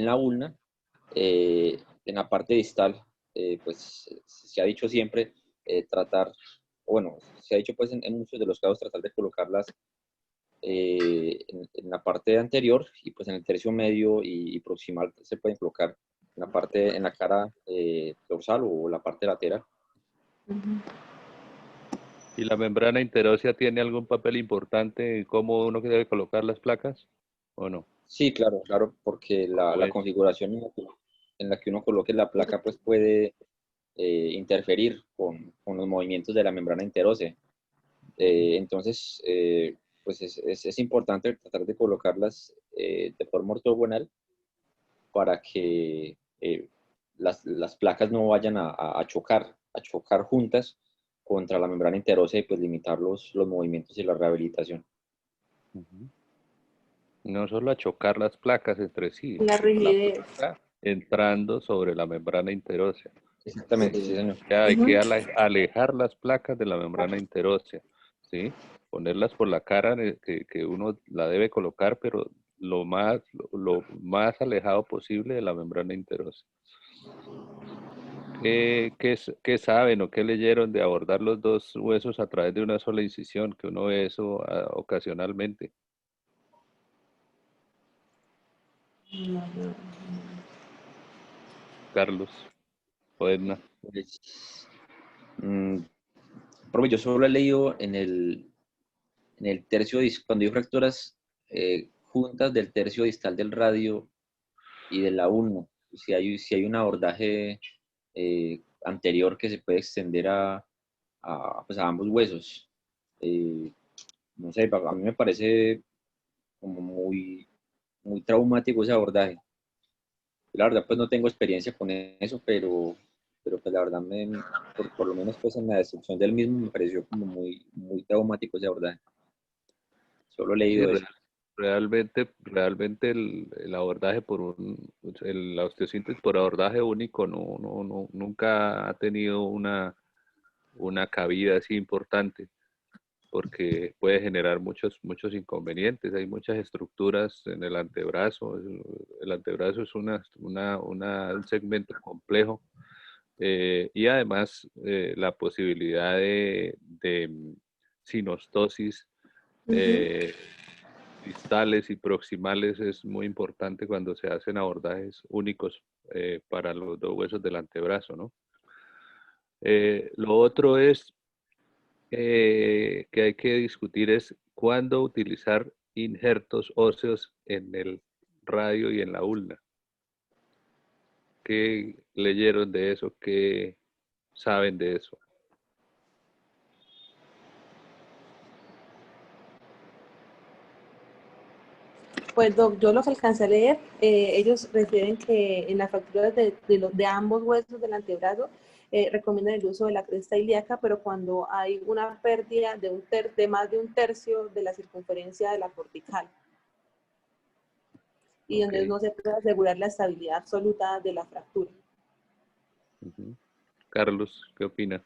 la ulna, en la parte distal, pues se ha dicho siempre tratar, o bueno, se ha dicho pues en muchos de los casos tratar de colocarlas en la parte anterior y pues en el tercio medio y proximal se pueden colocar en la parte, en la cara dorsal o la parte lateral. ¿Y la membrana interósea tiene algún papel importante en cómo uno debe colocar las placas o no? Sí, claro, claro, porque ¿Cómo la es? configuración en la que uno coloque la placa pues puede interferir con los movimientos de la membrana interósea. Entonces, pues es importante tratar de colocarlas de forma ortogonal para que las placas no vayan a chocar juntas contra la membrana interósea y pues limitar los movimientos y la rehabilitación. Ujú. No solo a chocar las placas entre sí, La sino la rigidez. placa entrando sobre la membrana interósea. Exactamente, sí, señor. Ya hay que Ujú. alejar las placas de la membrana interósea, ¿sí? Ponerlas por la cara que uno la debe colocar, pero lo más alejado posible de la membrana interósea. ¿Qué saben o qué leyeron de abordar los dos huesos a través de una sola incisión? Que uno ve eso ocasionalmente. Carlos, o Edna. Pues, profe, yo solo he leído en el tercio, cuando hay fracturas juntas del tercio distal del radio y de la ulna, si hay un abordaje anterior que se puede extender pues a ambos huesos. No sé, a mí me parece como muy traumático ese abordaje. La verdad, pues no tengo experiencia con eso, pero pues la verdad, por lo menos pues en la descripción del mismo me pareció como muy traumático ese abordaje. Solo he Sí, leído eso. realmente el abordaje la osteosíntesis por abordaje único nunca ha tenido una cabida así importante, porque puede generar muchos inconvenientes. Hay muchas estructuras en el antebrazo. El antebrazo es un segmento complejo, y además la posibilidad de sinostosis distales y proximales es muy importante cuando se hacen abordajes únicos para los dos huesos del antebrazo, ¿no? Lo otro es que hay que discutir es cuándo utilizar injertos óseos en el radio y en la ulna. ¿Qué leyeron de eso? ¿Qué saben de eso? Pues Doc, yo lo que alcancé a leer, ellos refieren que en las fracturas de ambos huesos del antebrazo recomiendan el uso de la cresta ilíaca, pero cuando hay una pérdida de más de un tercio de la circunferencia de la cortical y donde Okay. no se puede asegurar la estabilidad absoluta de la fractura. Carlos, ¿qué opina?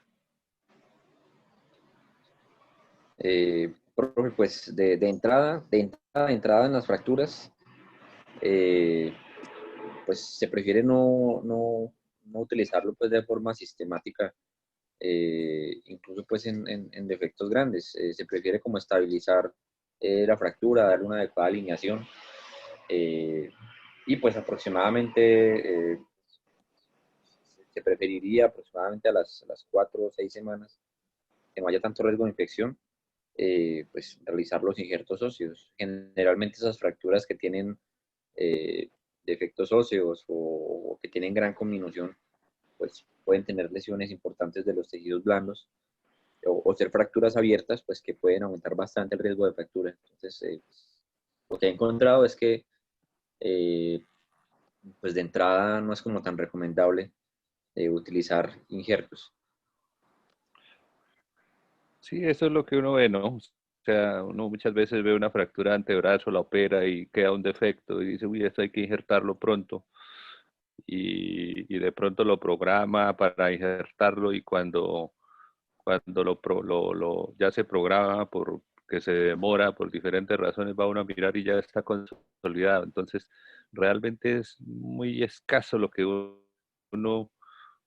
Profe, pues de entrada en las fracturas, pues se prefiere no utilizarlo pues de forma sistemática, incluso pues en defectos grandes. Se prefiere como estabilizar la fractura, darle una adecuada alineación, y pues aproximadamente se preferiría aproximadamente a las 4 o 6 semanas que no haya tanto riesgo de infección, pues realizar los injertos óseos. Generalmente esas fracturas que tienen defectos óseos o que tienen gran conminución, pues pueden tener lesiones importantes de los tejidos blandos o ser fracturas abiertas, pues que pueden aumentar bastante el riesgo de fractura. Entonces, lo que he encontrado es que pues de entrada no es como tan recomendable utilizar injertos. Sí, eso es lo que uno ve, ¿no? O sea, uno muchas veces ve una fractura de antebrazo, la opera y queda un defecto y dice, uy, esto hay que injertarlo pronto. Y de pronto lo programa para injertarlo y cuando ya se programa porque se demora por diferentes razones, va uno a mirar y ya está consolidado. Entonces, realmente es muy escaso lo que uno,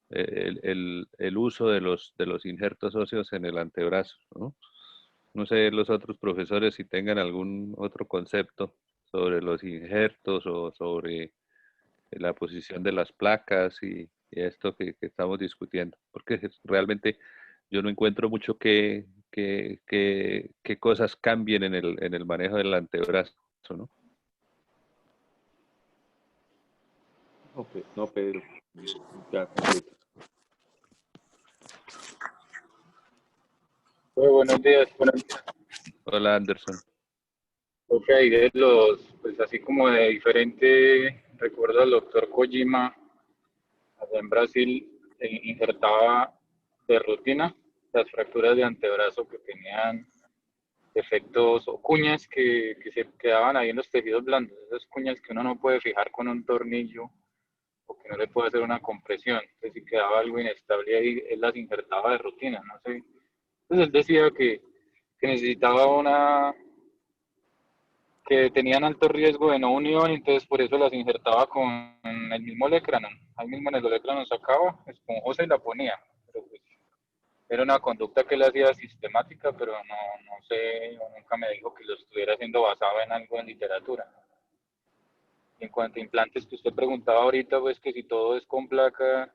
el uso de los injertos óseos en el antebrazo, ¿no? No sé los otros profesores si tengan algún otro concepto sobre los injertos o sobre la posición de las placas y esto que estamos discutiendo, porque realmente yo no encuentro mucho qué cosas cambien en el manejo del antebrazo, ¿no? No, Pedro. Ya completo. Muy buenos días. Hola, Anderson. Ok, pues así como de diferente, recuerdo al doctor Kojima, allá en Brasil, injertaba de rutina las fracturas de antebrazo que tenían defectos o cuñas que se quedaban ahí en los tejidos blandos, esas cuñas que uno no puede fijar con un tornillo o que no le puede hacer una compresión. Entonces, si quedaba algo inestable ahí, él las injertaba de rutina, no sé. Entonces, él decía que necesitaba que tenían alto riesgo de no unión, entonces por eso las injertaba con el mismo olecrano. Ahí mismo en el olecrano sacaba esponjosa y la ponía. Pero pues, era una conducta que él hacía sistemática, pero no sé, nunca me dijo que lo estuviera haciendo basado en algo en literatura. Y en cuanto a implantes que usted preguntaba ahorita, pues que si todo es con placa,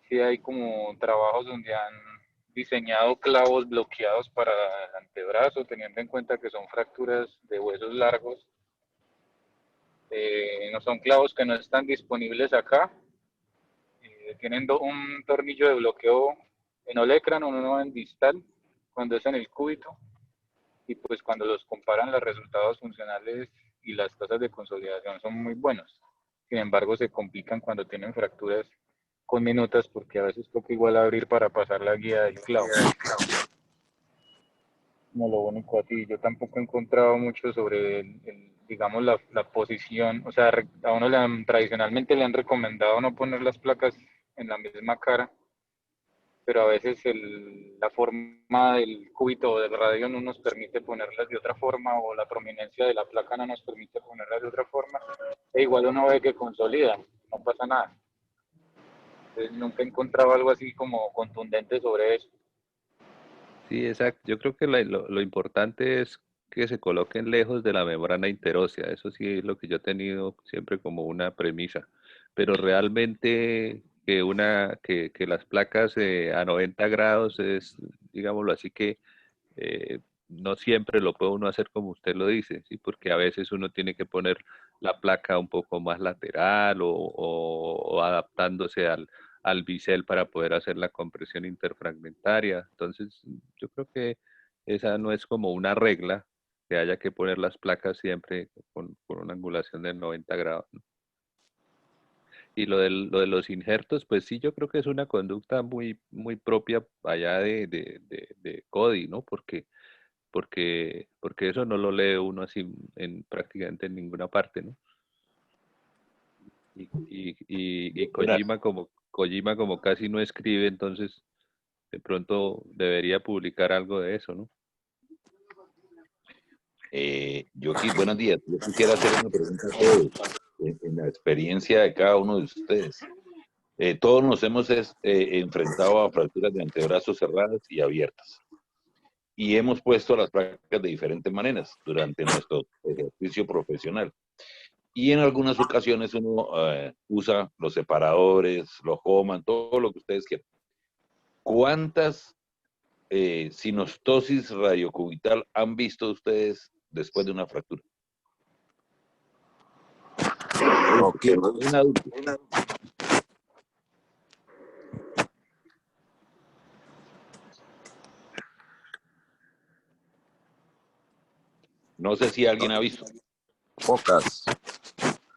sí hay como trabajos donde han diseñado clavos bloqueados para el antebrazo, teniendo en cuenta que son fracturas de huesos largos. No son clavos que no están disponibles acá. Tienen un tornillo de bloqueo en olecrano, uno en distal, cuando es en el cúbito. Y pues cuando los comparan, los resultados funcionales y las tasas de consolidación son muy buenos. Sin embargo, se complican cuando tienen fracturas con minutas, porque a veces toca igual abrir para pasar la guía del clavo. No lo único así. Yo tampoco he encontrado mucho sobre, digamos, la posición. O sea, a uno tradicionalmente le han recomendado no poner las placas en la misma cara, pero a veces la forma del cúbito o del radio no nos permite ponerlas de otra forma, o la prominencia de la placa no nos permite ponerlas de otra forma, e igual uno ve que consolida, no pasa nada. Entonces, nunca he encontrado algo así como contundente sobre eso. Sí, exacto. Yo creo que lo importante es que se coloquen lejos de la membrana interósea. Eso sí es lo que yo he tenido siempre como una premisa. Pero realmente que las placas a 90 grados es, digámoslo así, que no siempre lo puede uno hacer como usted lo dice, ¿sí? Porque a veces uno tiene que poner la placa un poco más lateral o adaptándose al bisel para poder hacer la compresión interfragmentaria. Entonces, yo creo que esa no es como una regla que haya que poner las placas siempre con una angulación de 90 grados, ¿no? Y lo de los injertos, pues sí, yo creo que es una conducta muy propia allá de CODI, ¿no? Porque eso no lo lee uno así prácticamente en ninguna parte, ¿no? Y Kojima como casi no escribe, entonces de pronto debería publicar algo de eso, ¿no? Buenos días. Yo quisiera hacer una pregunta a todos, en la experiencia de cada uno de ustedes. Todos nos hemos enfrentado a fracturas de antebrazos cerradas y abiertas. Y hemos puesto las placas de diferentes maneras durante nuestro ejercicio profesional. Y en algunas ocasiones uno usa los separadores, los Homan, todo lo que ustedes quieran. ¿Cuántas sinostosis radiocubital han visto ustedes después de una fractura? Okay. Un adulto. No sé si alguien ha visto. Pocas.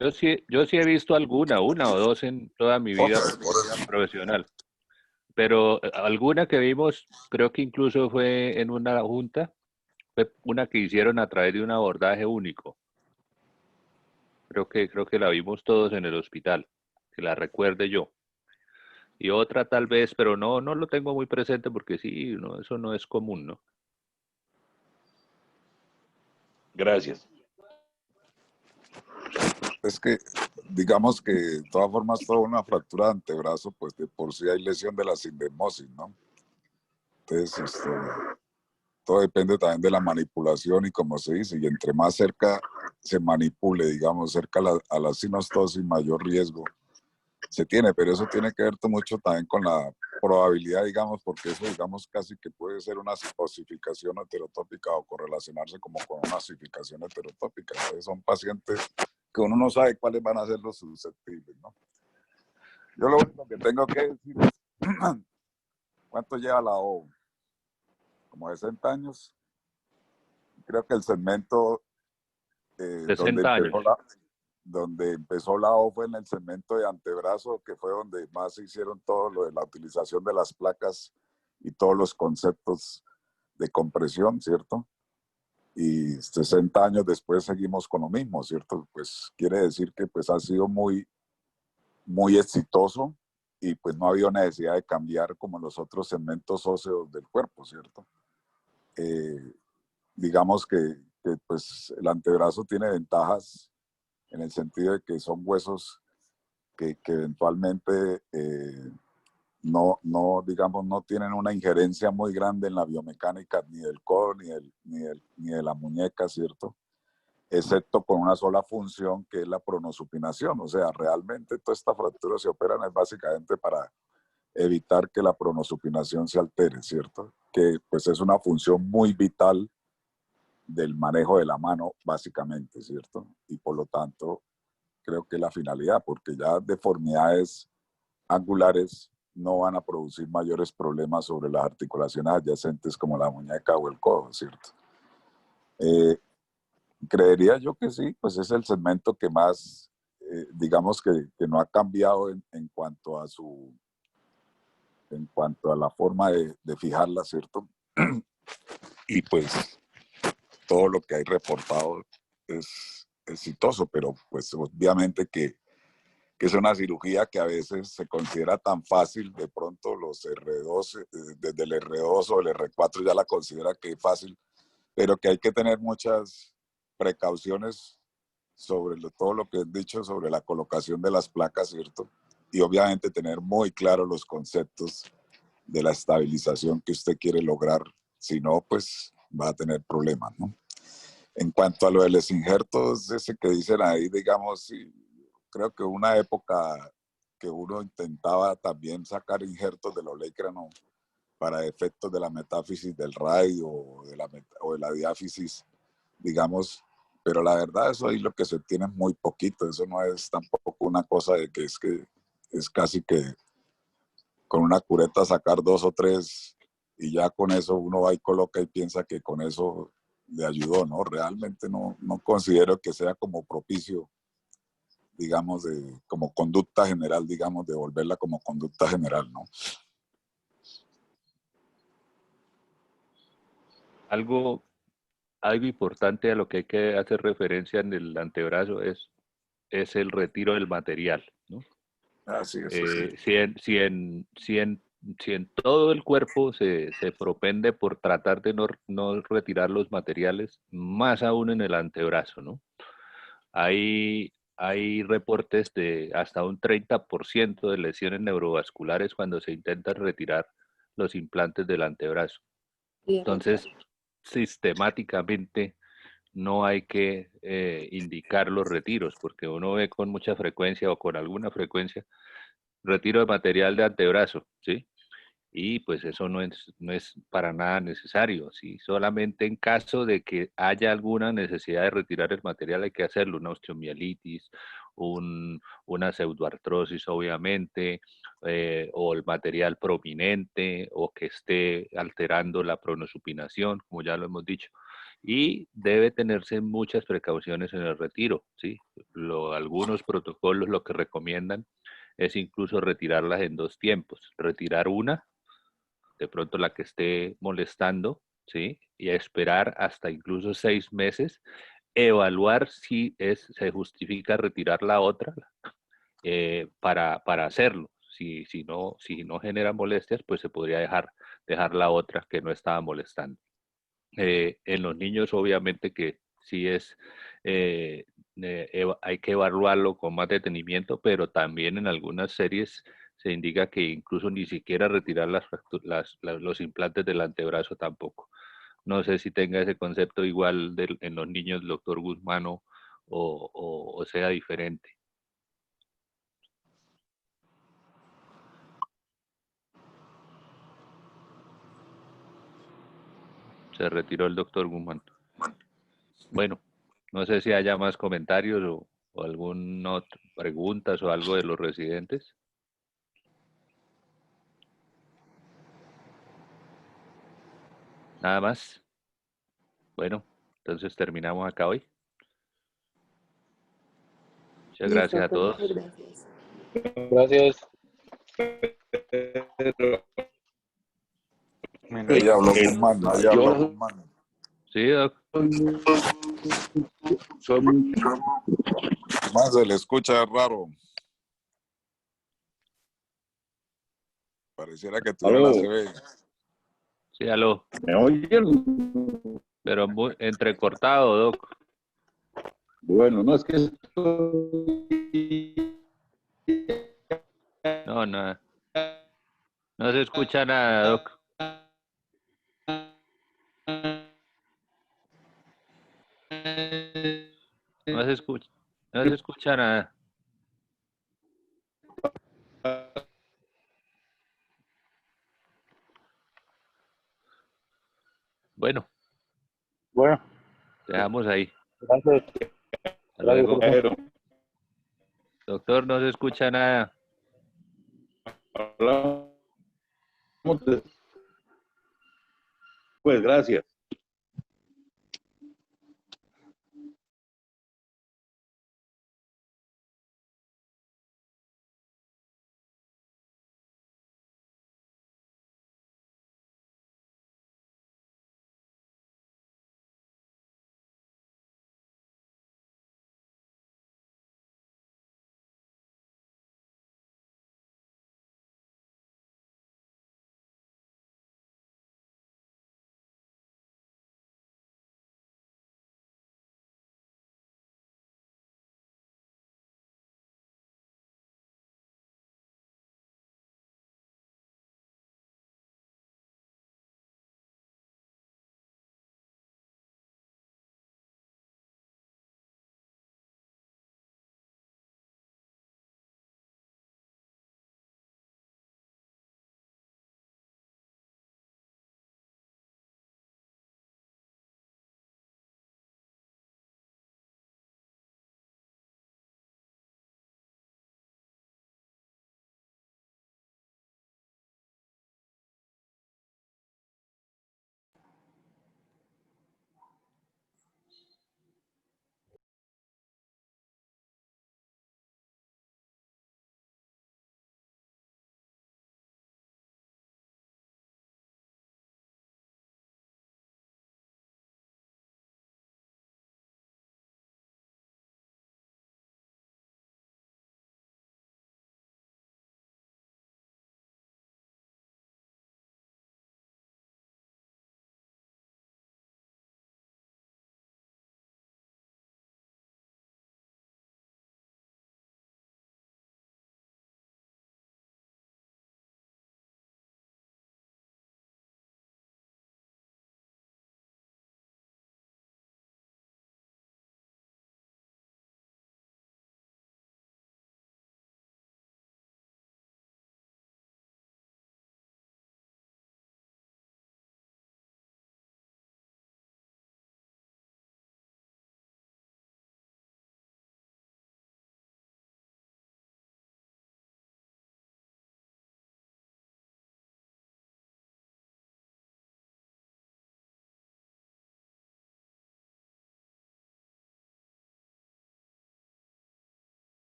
Yo sí he visto una o dos en toda mi vida profesional. Pero alguna que vimos, creo que incluso fue en una junta, fue una que hicieron a través de un abordaje único. Creo que la vimos todos en el hospital, que la recuerde yo. Y otra tal vez, pero no lo tengo muy presente porque sí, no, eso no es común, ¿no? Gracias. Es que, digamos que de todas formas, toda una fractura de antebrazo, pues de por sí hay lesión de la sindesmosis, ¿no? Entonces, todo depende también de la manipulación y como se dice, y entre más cerca se manipule, digamos, cerca a la sinostosis, mayor riesgo se tiene, pero eso tiene que ver mucho también con la probabilidad, digamos, porque eso, digamos, casi que puede ser una osificación heterotópica o correlacionarse como con una osificación heterotópica. Entonces son pacientes que uno no sabe cuáles van a ser los susceptibles, ¿no? Yo lo único que tengo que decir es, ¿cuánto lleva la O? Como 60 años. Creo que el segmento 60 años. donde empezó la O fue en el segmento de antebrazo, que fue donde más se hicieron todo lo de la utilización de las placas y todos los conceptos de compresión, ¿cierto? Y 60 años después seguimos con lo mismo, ¿cierto? Pues quiere decir que pues ha sido muy exitoso y pues no ha habido necesidad de cambiar como los otros segmentos óseos del cuerpo, ¿cierto? Digamos que que pues el antebrazo tiene ventajas en el sentido de que son huesos que eventualmente digamos, no tienen una injerencia muy grande en la biomecánica ni del codo ni de la muñeca, ¿cierto? Excepto con una sola función, que es la pronosupinación. O sea, realmente todas estas fracturas se operan es básicamente para evitar que la pronosupinación se altere, ¿cierto? Que pues es una función muy vital del manejo de la mano, básicamente, ¿cierto? Y por lo tanto, creo que es la finalidad, porque ya deformidades angulares no van a producir mayores problemas sobre las articulaciones adyacentes como la muñeca o el codo, ¿cierto? Creería yo que sí, pues es el segmento que más, digamos que no ha cambiado en cuanto a la forma de fijarla, ¿cierto? Y pues todo lo que hay reportado es exitoso, pero pues obviamente que es una cirugía que a veces se considera tan fácil, de pronto los R2, desde el R2 o el R4 ya la considera que es fácil, pero que hay que tener muchas precauciones sobre todo lo que he dicho sobre la colocación de las placas, ¿cierto? Y obviamente tener muy claros los conceptos de la estabilización que usted quiere lograr, si no, pues va a tener problemas, ¿no? En cuanto a lo de los injertos, ese que dicen ahí, digamos, sí, creo que una época que uno intentaba también sacar injertos del olecrano para efectos de la metáfisis del radio o de la diáfisis, digamos, pero la verdad eso ahí lo que se tiene es muy poquito, eso no es tampoco una cosa de que es casi que con una cureta sacar 2 o 3 y ya con eso uno va y coloca y piensa que con eso le ayudó, ¿no? Realmente no considero que sea como propicio, digamos, como conducta general, digamos, de volverla como conducta general, ¿no? Algo importante a lo que hay que hacer referencia en el antebrazo es el retiro del material, ¿no? Así es, sí. Si en todo el cuerpo se propende por tratar de no retirar los materiales, más aún en el antebrazo, ¿no? Hay reportes de hasta un 30% de lesiones neurovasculares cuando se intentan retirar los implantes del antebrazo. Entonces, sistemáticamente no hay que indicar los retiros, porque uno ve con mucha frecuencia o con alguna frecuencia retiro de material de antebrazo, ¿sí? Y pues eso no es para nada necesario. Si solamente en caso de que haya alguna necesidad de retirar el material hay que hacerlo, una osteomielitis, una pseudoartrosis obviamente, o el material prominente o que esté alterando la pronosupinación, como ya lo hemos dicho. Y debe tenerse muchas precauciones en el retiro, ¿sí? Algunos protocolos lo que recomiendan es incluso retirarlas en 2 tiempos, retirar una, de pronto la que esté molestando, ¿sí? Y esperar hasta incluso 6 meses, evaluar si se justifica retirar la otra para hacerlo. Si no genera molestias, pues se podría dejar la otra que no estaba molestando. En los niños, obviamente que sí hay que evaluarlo con más detenimiento, pero también en algunas series se indica que incluso ni siquiera retirar los implantes del antebrazo tampoco. No sé si tenga ese concepto igual en los niños, doctor Guzmán, o sea diferente. Se retiró el doctor Guzmán. Bueno, no sé si haya más comentarios o alguna otra preguntas o algo de los residentes. Nada más. Bueno, entonces terminamos acá hoy. Muchas gracias a todos. Gracias. Gracias. Ahí habló Guzmán, ahí habló Guzmán. Sí, doc. Más se le escucha raro. Pareciera que tuviera la CB. Sí, aló. ¿Me oyen? pero muy entrecortado, Doc. Bueno, no es que No, no. No se escucha nada, Doc. No se escucha nada. Bueno, Bueno, dejamos ahí. gracias. Hasta luego. Pero, Doctor, no se escucha nada. hablamos después, gracias.